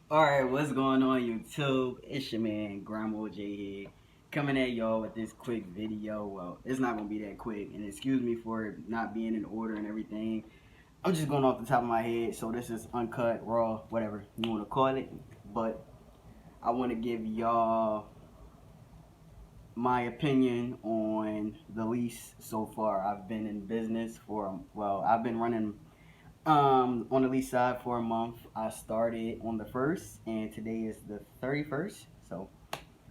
Alright, what's going on YouTube? It's your man Grandma J here, coming at y'all with this quick video. Well, it's not gonna be that quick, and excuse me for it not being in order and everything. I'm just going off the top of my head, so this is uncut, raw, whatever you wanna call it. But I wanna give y'all my opinion on the lease so far. I've been in business for I've been running on the lease side for a month. I started on the 1st, and today is the 31st. So,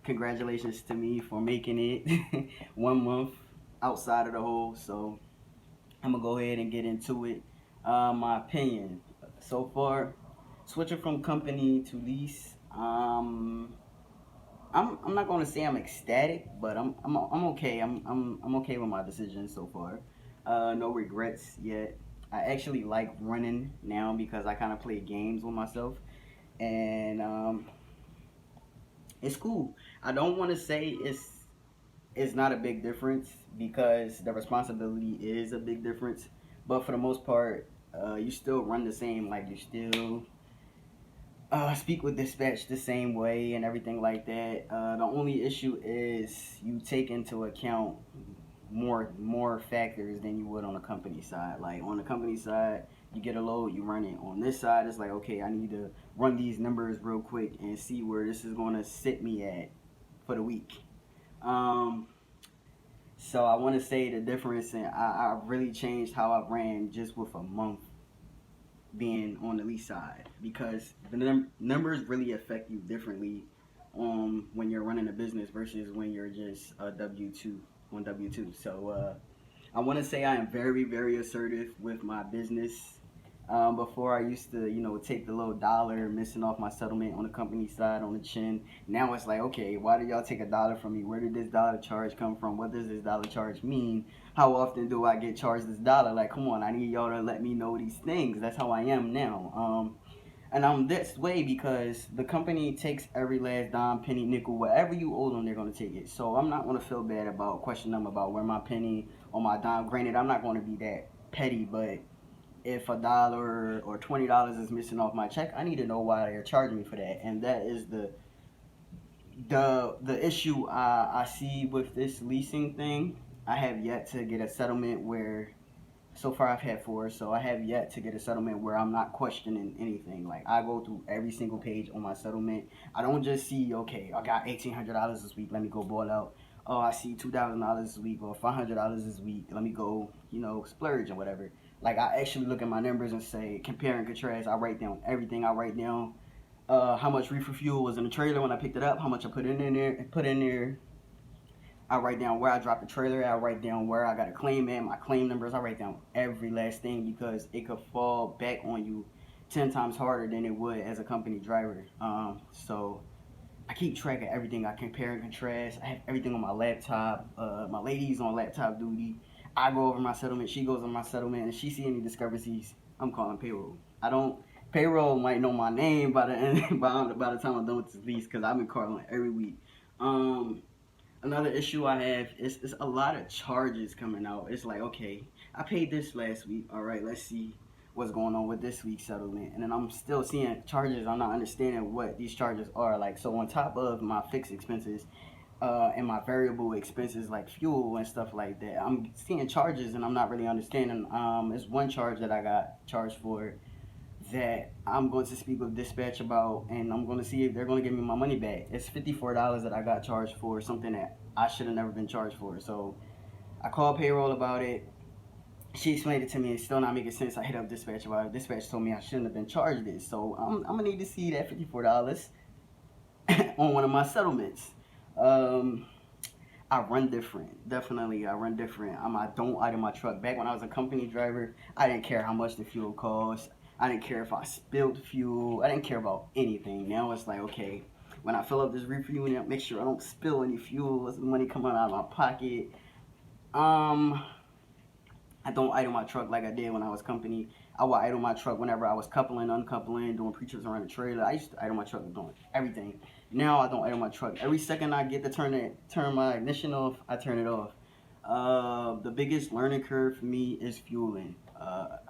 congratulations to me for making it 1 month outside of the hole. So, I'm gonna go ahead and get into it. My opinion so far, switching from company to lease. I'm not gonna say I'm ecstatic, but I'm okay. I'm okay with my decision so far. No regrets yet. I actually like running now because I kind of play games with myself, and it's cool. I don't want to say it's not a big difference because the responsibility is a big difference, but for the most part, you still run the same. Like you still speak with dispatch the same way and everything like that. The only issue is you take into account more factors than you would on the company side. Like on the company side, you get a load, you run it. On this side, it's like, okay, I need to run these numbers real quick and see where this is going to sit me at for the week. Um, so I want to say the difference, and I really changed how I ran just with a month being on the lease side because the numbers really affect you differently when you're running a business versus when you're just a W2 on W2. So I want to say I am very, very assertive with my business. Before I used to, take the little dollar missing off my settlement on the company side on the chin. Now it's like, okay, why did y'all take a dollar from me? Where did this dollar charge come from? What does this dollar charge mean? How often do I get charged this dollar? Like, come on, I need y'all to let me know these things. That's how I am now. And I'm this way because the company takes every last dime, penny, nickel, whatever you owe them, they're gonna take it. So I'm not gonna feel bad about questioning them about where my penny or my dime. Granted, I'm not gonna be that petty, but if a dollar or $20 is missing off my check, I need to know why they're charging me for that. And that is the issue I see with this leasing thing. I have yet to get a settlement where so far I've had four, so I have yet to get a settlement where I'm not questioning anything. Like I go through every single page on my settlement. I don't just see, okay, I got $1,800 this week, let me go ball out. Oh, I see $2,000 this week or $500 this week, let me go, splurge or whatever. Like I actually look at my numbers and say compare and contrast. I write down everything. I write down how much reefer fuel was in the trailer when I picked it up, how much I put in there. I write down where I dropped the trailer at. I write down where I got a claim at, my claim numbers. I write down every last thing because it could fall back on you 10 times harder than it would as a company driver. So I keep track of everything. I compare and contrast. I have everything on my laptop. My lady's on laptop duty. I go over my settlement. She goes on my settlement. And if she see any discrepancies, I'm calling payroll. I don't. Payroll might know my name by the end, by the time I'm done with this lease because I've been calling every week. Um, Another issue I have is a lot of charges coming out. It's like, okay, I paid this last week. All right, let's see what's going on with this week's settlement. And then I'm still seeing charges. I'm not understanding what these charges are. Like, so on top of my fixed expenses and my variable expenses like fuel and stuff like that, I'm seeing charges and I'm not really understanding. It's one charge that I got charged for that I'm going to speak with dispatch about, and I'm going to see if they're going to give me my money back. It's $54 that I got charged for something that I should have never been charged for. So I called payroll about it. She explained it to me. It's still not making sense. I hit up dispatch about it. Dispatch told me I shouldn't have been charged this. So I'm gonna need to see that $54 on one of my settlements. Um, I run different. Definitely, I run different. I don't idle my truck. Back when I was a company driver, I didn't care how much the fuel cost. I didn't care if I spilled fuel. I didn't care about anything. Now it's like, okay, when I fill up this refuel unit, make sure I don't spill any fuel. There's money coming out of my pocket. Um, I don't idle my truck like I did when I was company. I would idle my truck whenever I was coupling, uncoupling, doing pre-trips around the trailer. I used to idle my truck doing everything. Now I don't idle my truck. Every second I get to turn my ignition off, I turn it off. The biggest learning curve for me is fueling.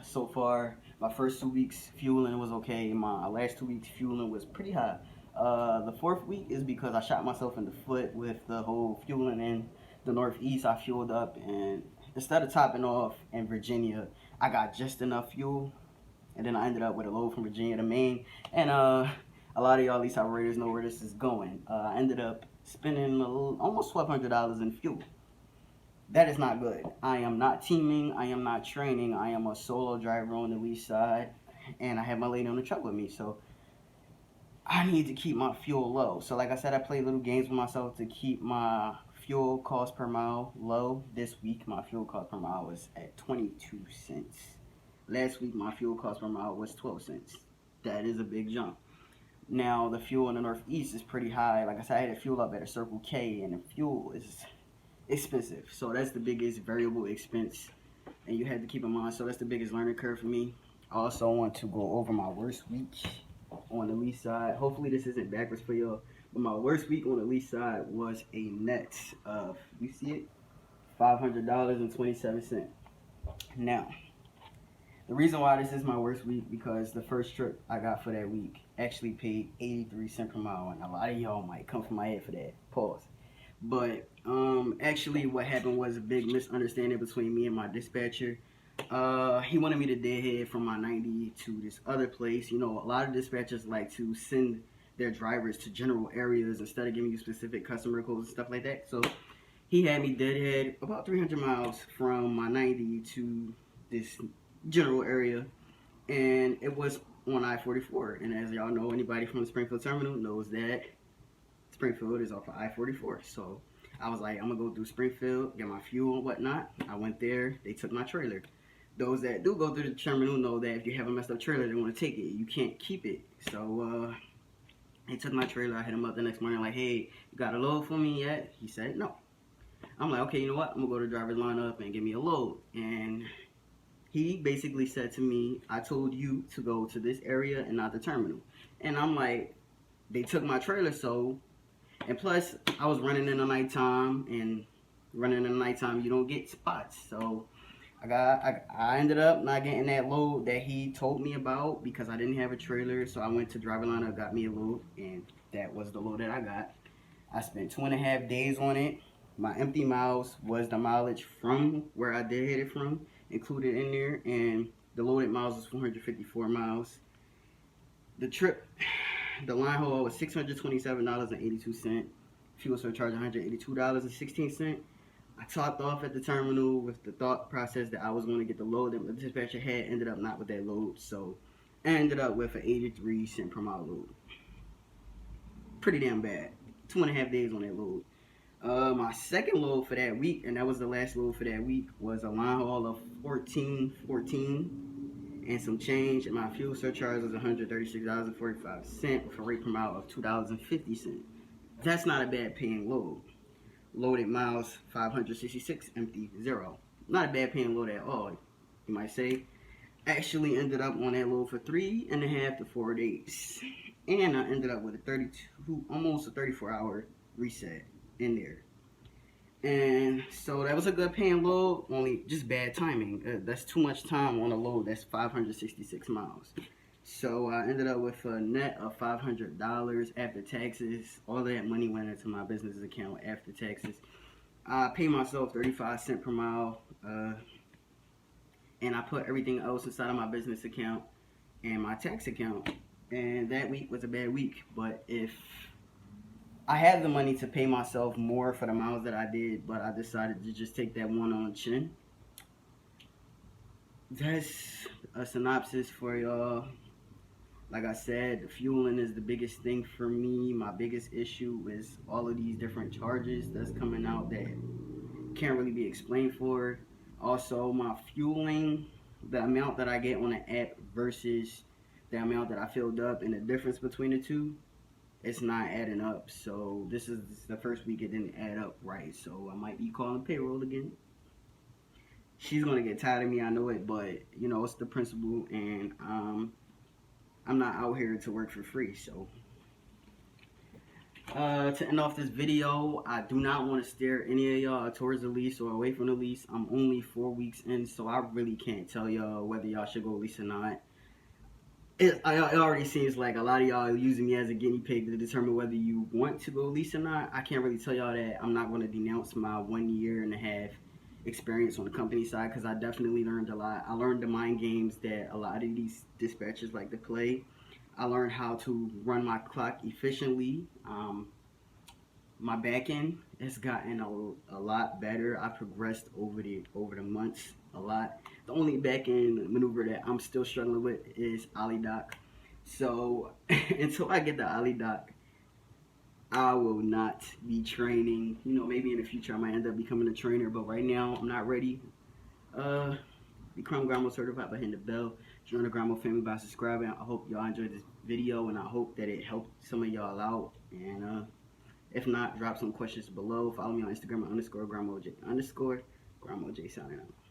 So far, My first 2 weeks fueling was okay. My last 2 weeks fueling was pretty high. The fourth week is because I shot myself in the foot with the whole fueling in the Northeast. I fueled up, and instead of topping off in Virginia, I got just enough fuel, and then I ended up with a load from Virginia to Maine. And a lot of y'all lease operators know where this is going. I ended up spending almost $1,200 in fuel. That is not good. I am not teaming. I am not training. I am a solo driver on the lease side, and I have my lady on the truck with me. So I need to keep my fuel low. So like I said, I play little games with myself to keep my fuel cost per mile low. This week, my fuel cost per mile was at 22 cents. Last week, my fuel cost per mile was 12 cents. That is a big jump. Now, the fuel in the Northeast is pretty high. Like I said, I had to fuel up at a Circle K, and the fuel is expensive. So that's the biggest variable expense, and you have to keep in mind. So that's the biggest learning curve for me. I also want to go over my worst week on the lease side. Hopefully this isn't backwards for y'all, but my worst week on the lease side was a net of, you see it, $500.27. Now, the reason why this is my worst week because the first trip I got for that week actually paid 83 cents per mile, and a lot of y'all might come from my head for that. Pause. But actually what happened was a big misunderstanding between me and my dispatcher. He wanted me to deadhead from my 90 to this other place. You know, a lot of dispatchers like to send their drivers to general areas instead of giving you specific customer codes and stuff like that. So he had me deadhead about 300 miles from my 90 to this general area, and it was on I-44. And as y'all know, anybody from the Springfield terminal knows that Springfield is off of I-44. So I was like, I'm gonna go through Springfield, get my fuel and whatnot. I went there, they took my trailer. Those that do go through the terminal know that if you have a messed up trailer, they want to take it. You can't keep it. So they took my trailer. I hit him up the next morning like, hey, you got a load for me yet? He said no. I'm like, okay, you know what? I'm gonna go to the driver's lineup and give me a load. And he basically said to me, I told you to go to this area and not the terminal. And I'm like, they took my trailer, so, and plus I was running in the nighttime, and running in the nighttime you don't get spots. So I ended up not getting that load that he told me about because I didn't have a trailer. So I went to driver lineup, got me a load, and that was the load that I got. I spent 2.5 days on it. My empty miles was the mileage from where I did hit it from included in there, and the loaded miles was 454 miles. The trip, the line haul was $627.82. Fuel surcharge $182.16. I topped off at the terminal with the thought process that I was going to get the load that the dispatcher had. Ended up not with that load, so I ended up with an 83 cent per mile load. Pretty damn bad. 2.5 days on that load. My second load for that week, and that was the last load for that week, was a line haul of 1414 and some change, and my fuel surcharge was $136.45 with a rate per mile of $2.50. That's not a bad paying load. Loaded miles 566, empty 0. Not a bad paying load at all, you might say. Actually ended up on that load for 3.5 to 4 days, and I ended up with a 32, almost a 34-hour reset in there. And so that was a good paying load, only just bad timing. That's too much time on a load that's 566 miles. So I ended up with a net of $500 after taxes. All of that money went into my business account after taxes. I pay myself 35 cents per mile, and I put everything else inside of my business account and my tax account. And that week was a bad week, but if I had the money to pay myself more for the miles that I did, but I decided to just take that one on the chin. That's a synopsis for y'all. Like I said, the fueling is the biggest thing for me. My biggest issue is all of these different charges that's coming out that can't really be explained for. Also, my fueling, the amount that I get on the app versus the amount that I filled up, and the difference between the two, it's not adding up. So this is the first week it didn't add up right. So I might be calling payroll again. She's gonna get tired of me, I know it, but you know, it's the principle, and I'm not out here to work for free. So to end off this video, I do not want to steer any of y'all towards the lease or away from the lease. I'm only 4 weeks in, so I really can't tell y'all whether y'all should go lease or not. It already seems like a lot of y'all are using me as a guinea pig to determine whether you want to go lease or not. I can't really tell y'all that I'm not going to denounce my 1 year and a half experience on the company side because I definitely learned a lot. I learned the mind games that a lot of these dispatchers like to play. I learned how to run my clock efficiently. My back end has gotten a lot better. I progressed over the months a lot. The only back end maneuver that I'm still struggling with is Ollie Dock. So until I get the Ollie Dock, I will not be training. You know, maybe in the future I might end up becoming a trainer, but right now I'm not ready. Uh, Become Grandma certified by hitting the bell. Join the Grandma family by subscribing. I hope y'all enjoyed this video, and I hope that it helped some of y'all out. And if not, drop some questions below. Follow me on Instagram at _GrandmaJ_. GrandmaJ signing out.